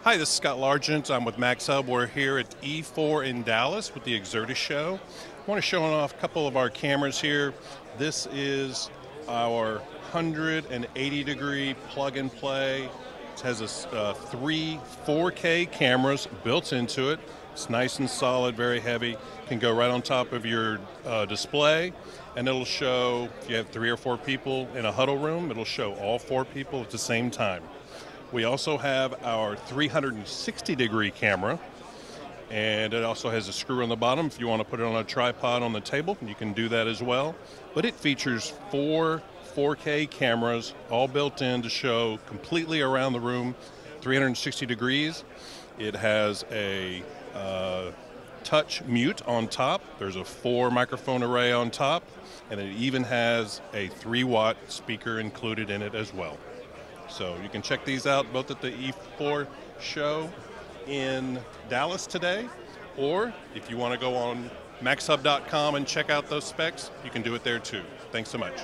Hi, this is Scott Largent. I'm with MAXHUB. We're here at E4 in Dallas with the Exertis show. I want to show off a couple of our cameras here. This is our 180-degree plug-and-play. It has three 4K cameras built into it. It's nice and solid, very heavy. Can go right on top of your display, and it'll show, if you have 3 or 4 people in a huddle room, it'll show all 4 people at the same time. We also have our 360-degree camera, and it also has a screw on the bottom. If you want to put it on a tripod on the table, you can do that as well. But it features 4 4K cameras, all built in to show completely around the room, 360 degrees. It has a touch mute on top. There's a 4 microphone array on top, and it even has a 3-watt speaker included in it as well. So you can check these out both at the E4 show in Dallas today, or if you want to go on maxhub.com and check out those specs, you can do it there too. Thanks so much.